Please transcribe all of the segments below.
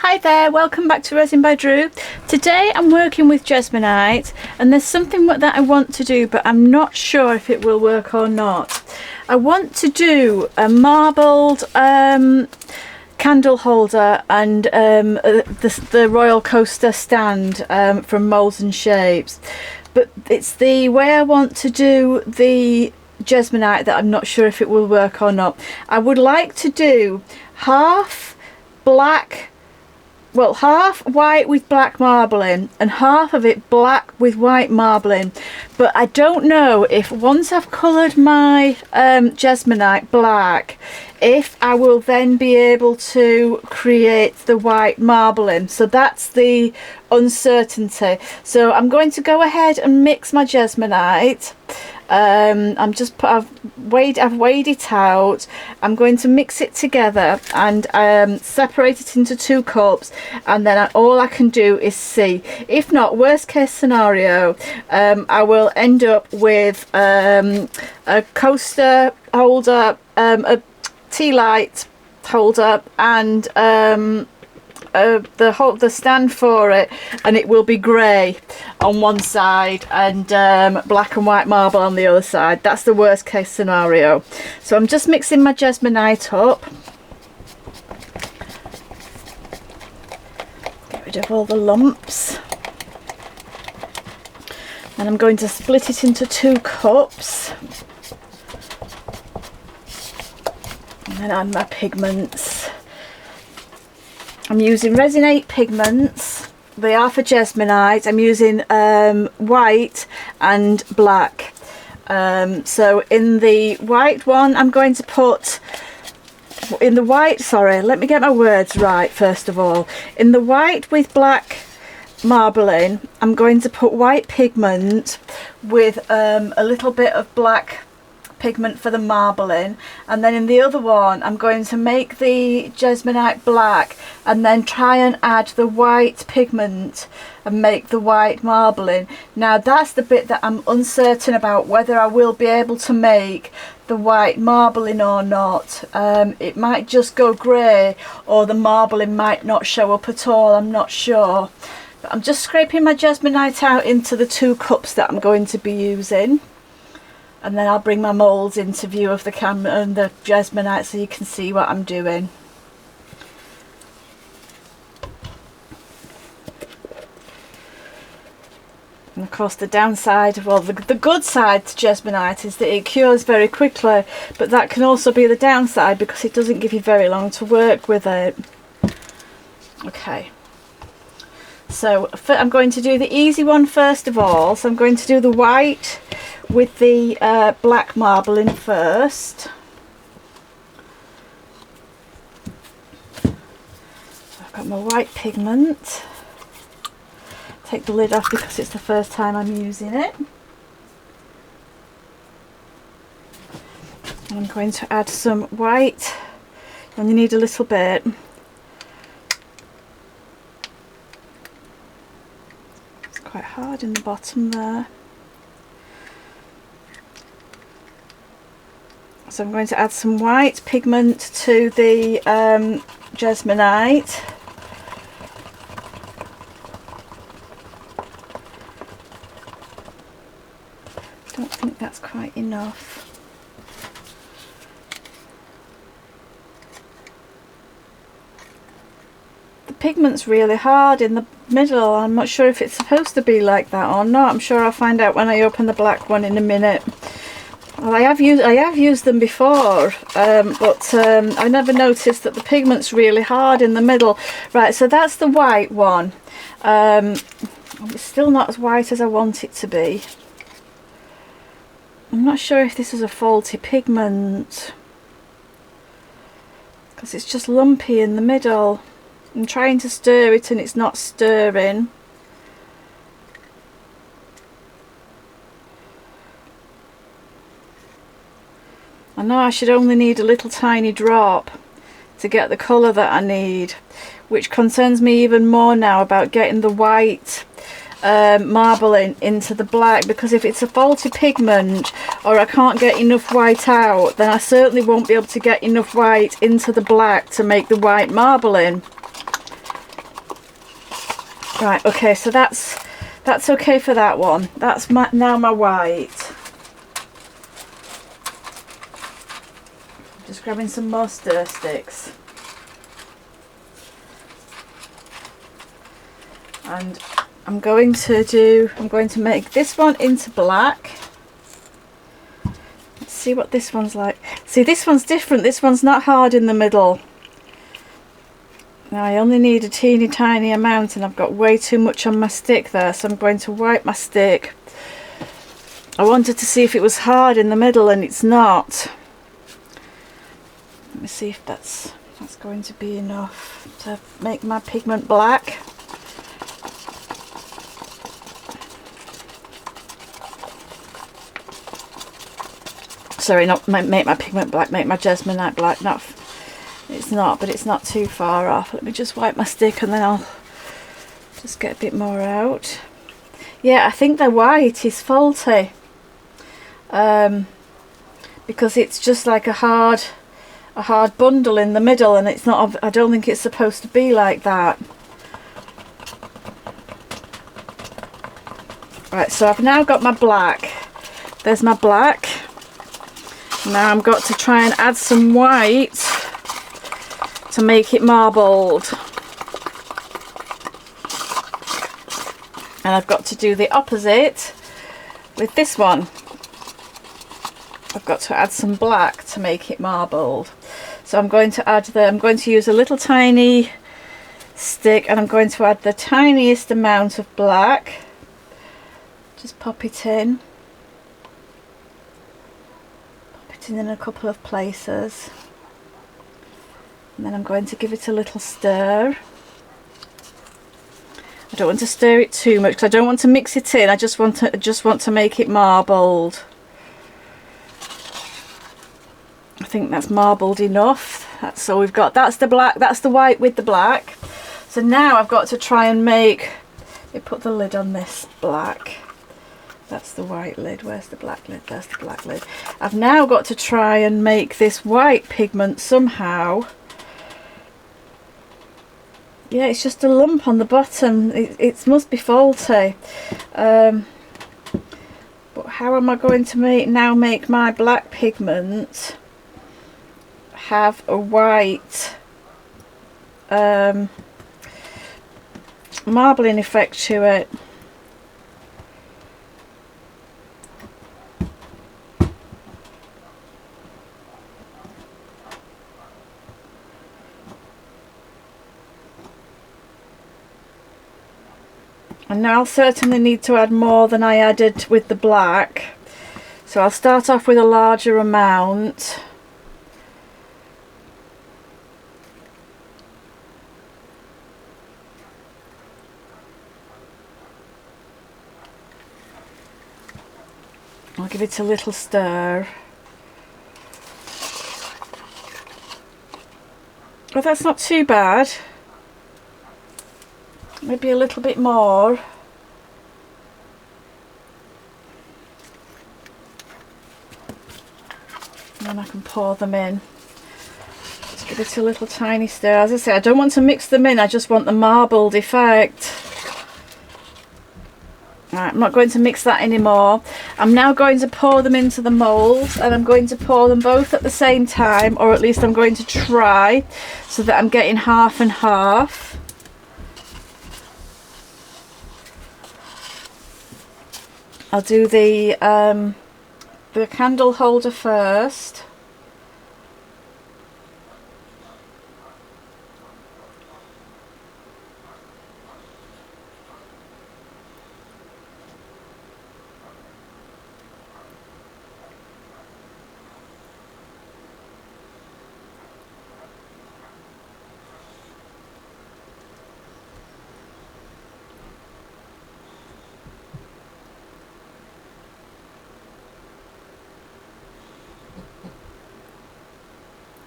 Hi there, welcome back to Resin by Drew. Today I'm working with Jesmonite and there's something that I want to do, but I'm not sure if it will work or not. I want to do a marbled candle holder and the royal coaster stand from Molds and Shapes, but it's the way I want to do the Jesmonite that I'm not sure if it will work or not. I would like to do half black, well, half white with black marbling and half of it black with white marbling, but I don't know if once I've coloured my Jesmonite black, if I will then be able to create the white marbling. So that's the uncertainty. So I'm going to go ahead and mix my Jesmonite. I've weighed it out. I'm going to mix it together and separate it into 2 cups, and then all I can do is see. If not, worst case scenario, I will end up with a coaster holder, a tea light holder, and the stand for it, and it will be grey on one side and black and white marble on the other side. That's the worst case scenario. So I'm just mixing my Jesmonite up. Get rid of all the lumps. And I'm going to split it into 2 cups. And then add my pigments. I'm using Resin 8 pigments. They are for Jesmonite. I'm using white and black. So in the white one, I'm going to put, in the white, sorry, let me get my words right first of all. In the white with black marbling, I'm going to put white pigment with a little bit of black pigment for the marbling, and then in the other one I'm going to make the Jesmonite black and then try and add the white pigment and make the white marbling. Now that's the bit that I'm uncertain about, whether I will be able to make the white marbling or not. It might just go grey, or the marbling might not show up at all. I'm not sure, but I'm just scraping my Jesmonite out into the 2 cups that I'm going to be using. And then I'll bring my moulds into view of the camera and the Jesmonite so you can see what I'm doing. And of course the downside, well, the good side to Jesmonite is that it cures very quickly, but that can also be the downside because it doesn't give you very long to work with it. Okay. So I'm going to do the easy one first of all. So I'm going to do the white with the black marbling first. So I've got my white pigment. Take the lid off because it's the first time I'm using it. And I'm going to add some white. You only need a little bit. It's quite hard in the bottom there. So I'm going to add some white pigment to the Jesmonite. Don't think that's quite enough. The pigment's really hard in the middle. I'm not sure if it's supposed to be like that or not. I'm sure I'll find out when I open the black one in a minute. Well, I have used them before, but I never noticed that the pigment's really hard in the middle. Right, so that's the white one. It's still not as white as I want it to be. I'm not sure if this is a faulty pigment because it's just lumpy in the middle. I'm trying to stir it and it's not stirring. I know I should only need a little tiny drop to get the colour that I need, which concerns me even more now about getting the white marbling into the black, because if it's a faulty pigment or I can't get enough white out, then I certainly won't be able to get enough white into the black to make the white marbling. Right, okay, so that's okay for that one. That's now my white. Just grabbing some more stir sticks. And I'm going to make this one into black. Let's see what this one's like. See, this one's different. This one's not hard in the middle. Now I only need a teeny tiny amount and I've got way too much on my stick there, so I'm going to wipe my stick. I wanted to see if it was hard in the middle and it's not. Let me see if that's going to be enough to make my pigment black. Sorry, not make my pigment black, make my Jesmonite black. Not, it's not, but it's not too far off. Let me just wipe my stick and then I'll just get a bit more out. Yeah, I think the white is faulty. Because it's just like a hard bundle in the middle, and it's not. I don't think it's supposed to be like that. Right, so I've now got my black. There's my black. Now I've got to try and add some white to make it marbled. And I've got to do the opposite with this one. I've got to add some black to make it marbled. So I'm going to use a little tiny stick and I'm going to add the tiniest amount of black. Just pop it in. In a couple of places, and then I'm going to give it a little stir. I don't want to stir it too much because I don't want to mix it in. I just want to make it marbled. I think that's marbled enough. That's all we've got. That's the black, that's the white with the black. So now I've got to try and make, let me put the lid on this black. That's the white lid. Where's the black lid? There's the black lid. I've now got to try and make this white pigment somehow. Yeah, it's just a lump on the bottom. It must be faulty. But how am I going to make my black pigment have a white marbling effect to it? And now I'll certainly need to add more than I added with the black. So I'll start off with a larger amount. I'll give it a little stir. Oh, that's not too bad. Maybe a little bit more. And then I can pour them in. Just give it a little tiny stir. As I say, I don't want to mix them in, I just want the marbled effect. Right, I'm not going to mix that anymore. I'm now going to pour them into the mould, and I'm going to pour them both at the same time, or at least I'm going to try, so that I'm getting half and half. I'll do the candle holder first.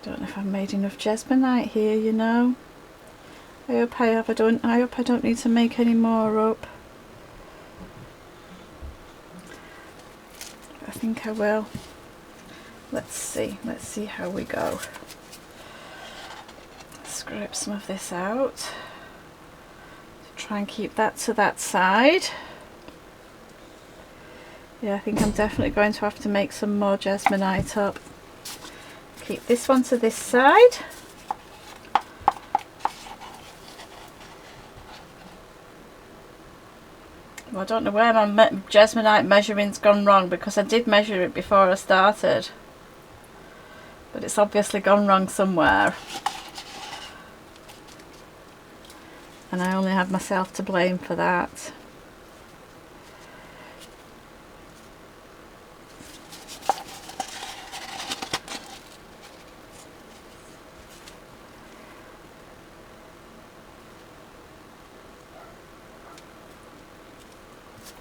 Don't know if I've made enough Jesmonite here, you know. I hope I have. I hope I don't need to make any more up. I think I will. Let's see how we go. Scrape some of this out to Try and keep that to that side. Yeah, I think I'm definitely going to have to make some more Jesmonite up. Keep this one to this side. Well, I don't know where my Jesmonite measuring's gone wrong, because I did measure it before I started. But it's obviously gone wrong somewhere. And I only have myself to blame for that.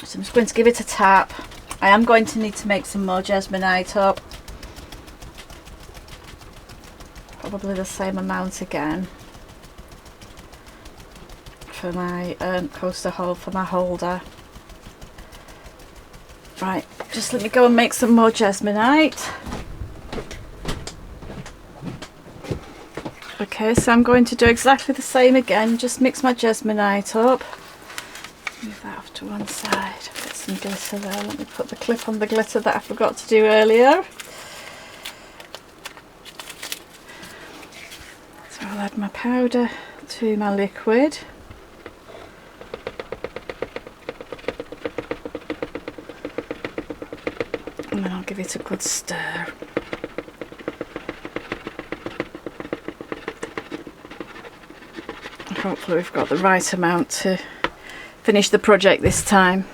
So I'm just going to give it a tap. I am going to need to make some more Jesmonite up. Probably the same amount again. For my coaster hold, for my holder. Right, just let me go and make some more Jesmonite. Okay, so I'm going to do exactly the same again, just mix my Jesmonite up. Move that off to one side. Get some glitter there. Let me put the clip on the glitter that I forgot to do earlier. So I'll add my powder to my liquid. And then I'll give it a good stir. And hopefully we've got the right amount to finish the project this time.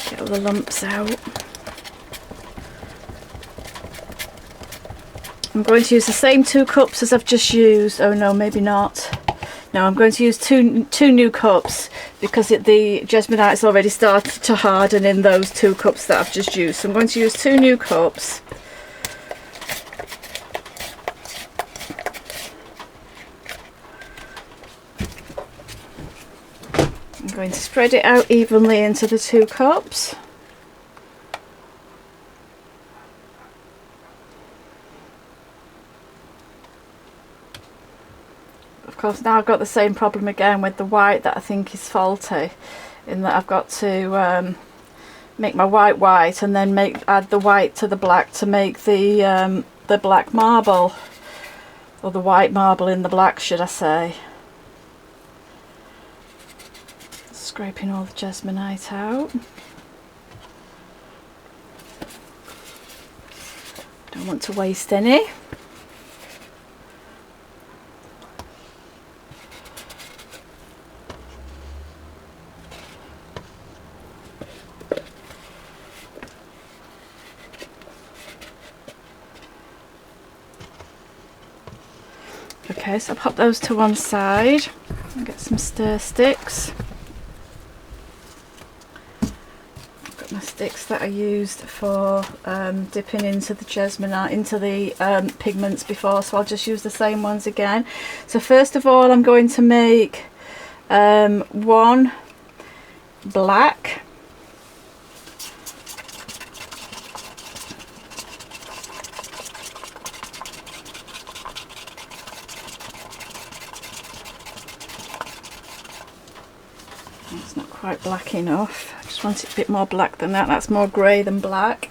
Get all the lumps out. I'm going to use the same 2 cups as I've just used. Oh no, maybe not. No, I'm going to use two new cups, because the Jesmonite's already started to harden in those 2 cups that I've just used. So I'm going to use 2 new cups. I'm going to spread it out evenly into the 2 cups. Of course, now I've got the same problem again with the white that I think is faulty, in that I've got to make my white white and then add the white to the black to make the black marble, or the white marble in the black, should I say. Scraping all the Jesmonite out. Don't want to waste any. Okay, so I'll pop those to one side and get some stir sticks. I've got my sticks that I used for dipping into the Jesmonite, into the pigments before, so I'll just use the same ones again. So first of all, I'm going to make 1 black, it's not quite black enough. I just want it a bit more black than that. That's more grey than black.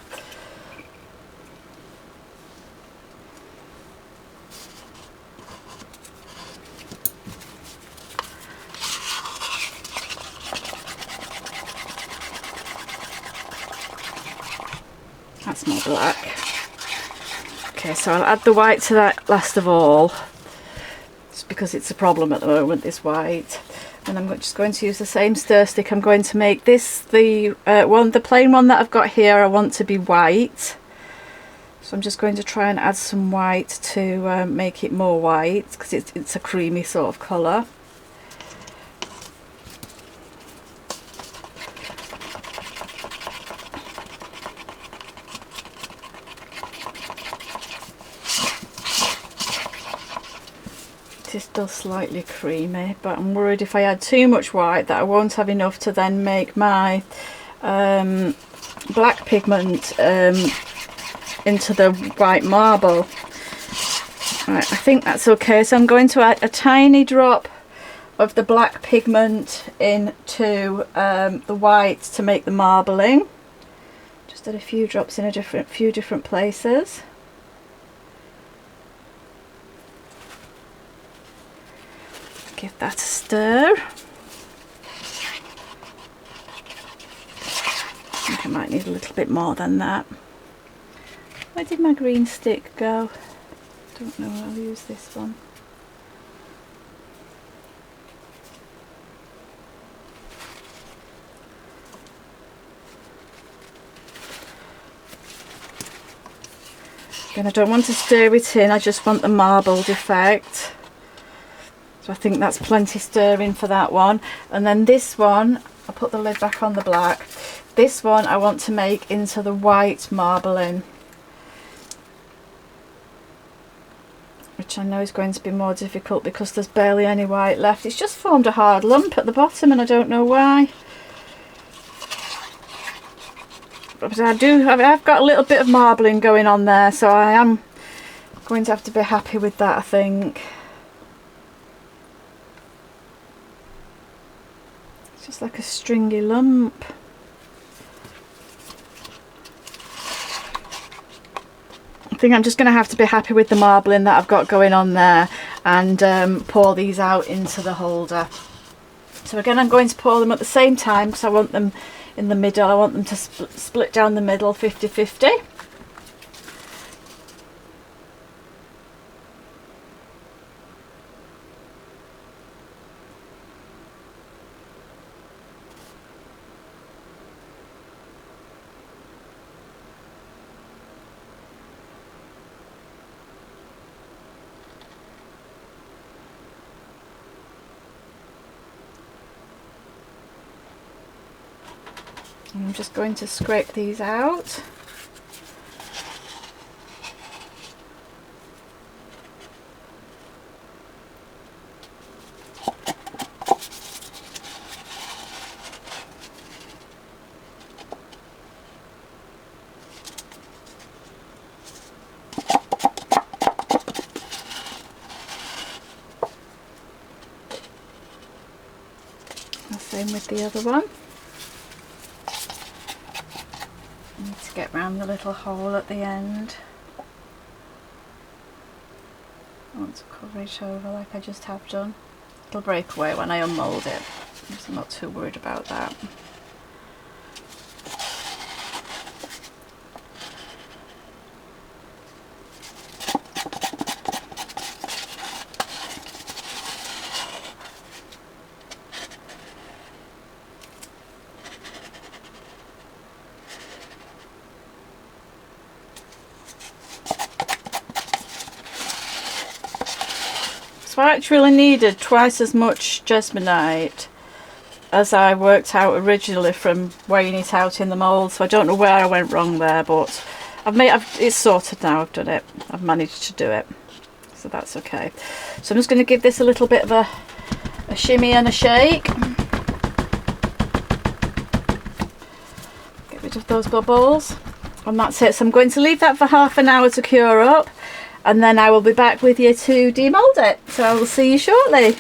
That's more black. Okay, so I'll add the white to that last of all, just because it's a problem at the moment, this white. And I'm just going to use the same stir stick. I'm going to make this, the plain one that I've got here, I want to be white. So I'm just going to try and add some white to make it more white, because it's a creamy sort of colour. It is still slightly creamy, but I'm worried if I add too much white that I won't have enough to then make my black pigment into the white marble. Right, I think that's okay. So I'm going to add a tiny drop of the black pigment into the white to make the marbling. Just add a few drops in a few different places. Give that a stir. I think I might need a little bit more than that. Where did my green stick go? Don't know, I'll use this one. Again, I don't want to stir it in, I just want the marbled effect. So I think that's plenty stirring for that one. And then this one, I'll put the lid back on the black. This one I want to make into the white marbling, which I know is going to be more difficult because there's barely any white left. It's just formed a hard lump at the bottom and I don't know why. But I've got a little bit of marbling going on there, so I am going to have to be happy with that, I think. It's just like a stringy lump. I think I'm just going to have to be happy with the marbling that I've got going on there and pour these out into the holder. So again, I'm going to pour them at the same time because I want them in the middle. I want them to split down the middle 50-50. I'm just going to scrape these out. The same with the other one. Need to get round the little hole at the end. I want to cover it over like I just have done. It'll break away when I unmould it, so I'm not too worried about that. So I actually needed twice as much Jesmonite as I worked out originally from weighing it out in the mould, so I don't know where I went wrong there, but it's sorted now. I've done it, I've managed to do it, so that's okay. So I'm just going to give this a little bit of a shimmy and a shake, get rid of those bubbles, and that's it. So I'm going to leave that for half an hour to cure up, and then I will be back with you to demould it. So I will see you shortly.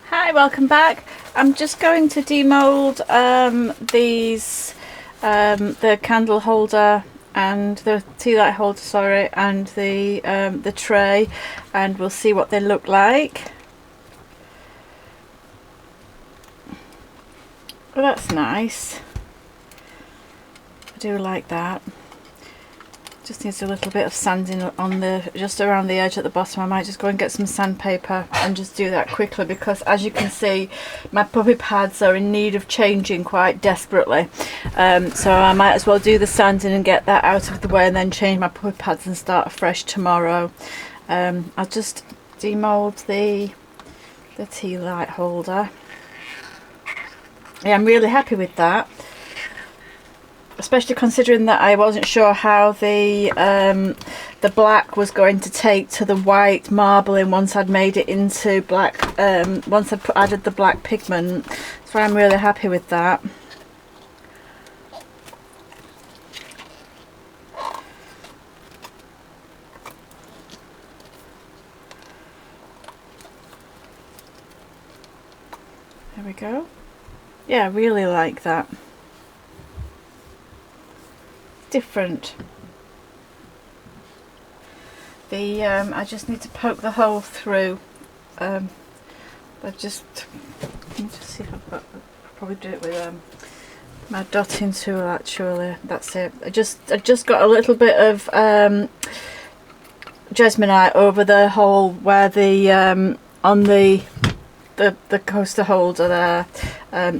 Hi, welcome back. I'm just going to demould these, the candle holder and the tea light holder, sorry, and the tray, and we'll see what they look like. Well, that's nice. I do like that. Just needs a little bit of sanding on just around the edge at the bottom. I might just go and get some sandpaper and just do that quickly, because as you can see, my puppy pads are in need of changing quite desperately. So I might as well do the sanding and get that out of the way, and then change my puppy pads and start afresh tomorrow. I'll just demould the tea light holder. Yeah, I'm really happy with that. Especially considering that I wasn't sure how the black was going to take to the white marbling once I'd made it into black, once I'd added the black pigment. So I'm really happy with that. There we go. Yeah, I really like that. Different. The I just need to poke the hole through. Let me just see if I've got. I'll probably do it with my dotting tool. Actually, that's it. I just got a little bit of Jesmonite over the hole where the on the coaster holder there,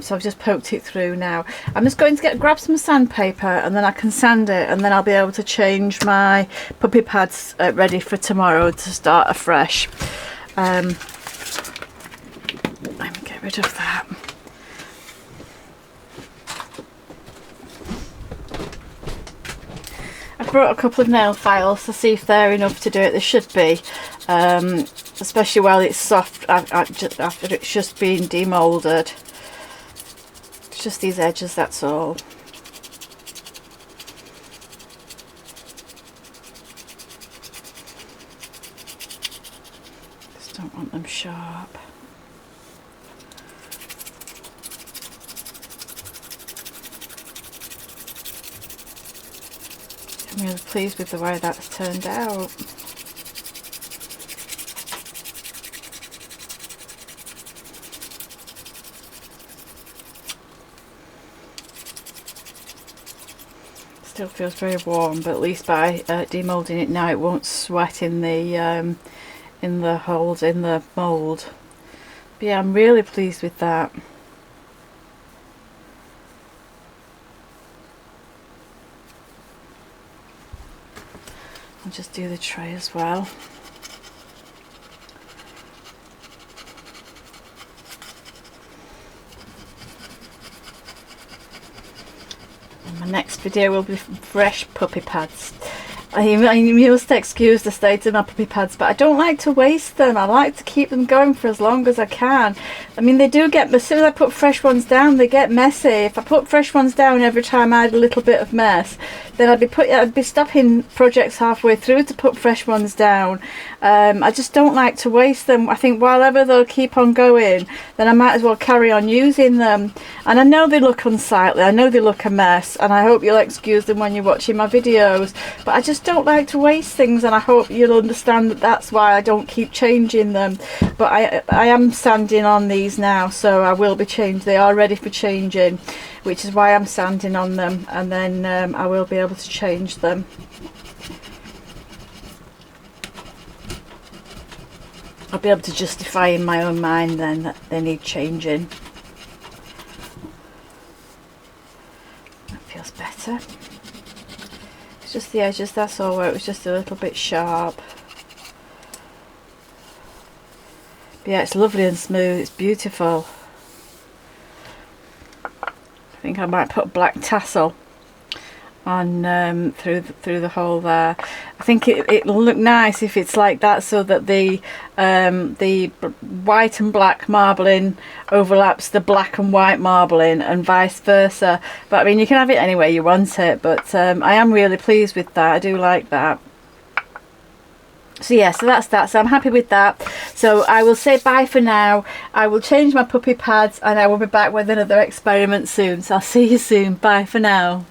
so I've just poked it through now. I'm just going to grab some sandpaper, and then I can sand it, and then I'll be able to change my puppy pads ready for tomorrow to start afresh. Let me get rid of that. I've brought a couple of nail files to see if they're enough to do it. They should be, especially while it's soft after it's just been demolded. It's just these edges, that's all. Just don't want them sharp. I'm really pleased with the way that's turned out. Still feels very warm, but at least by demoulding it now, it won't sweat in the holes in the mould. But yeah, I'm really pleased with that. I'll just do the tray as well. And my next video will be fresh puppy pads. You must excuse the state of my puppy pads, but I don't like to waste them. I like to keep them going for as long as I can. I mean, they do get, as soon as I put fresh ones down, they get messy. If I put fresh ones down every time I had a little bit of mess, then I'd be stopping projects halfway through to put fresh ones down. I just don't like to waste them. I think while ever they'll keep on going, then I might as well carry on using them. And I know they look unsightly, I know they look a mess, and I hope you'll excuse them when you're watching my videos, but I just don't like to waste things, and I hope you'll understand that that's why I don't keep changing them. But I am sanding on these now, so I will be changed. They are ready for changing, which is why I'm sanding on them, and then I will be able to change them. I'll be able to justify in my own mind then that they need changing. That feels better. It's just the edges, that's all, where it was just a little bit sharp. But yeah, it's lovely and smooth, it's beautiful. I think I might put a black tassel on through the hole there. I think it'll look nice if it's like that, so that the white and black marbling overlaps the black and white marbling and vice versa. But I mean, you can have it any way you want it, but I am really pleased with that. I do like that. So yeah, so that's that. So I'm happy with that. So I will say bye for now. I will change my puppy pads, and I will be back with another experiment soon. So I'll see you soon. Bye for now.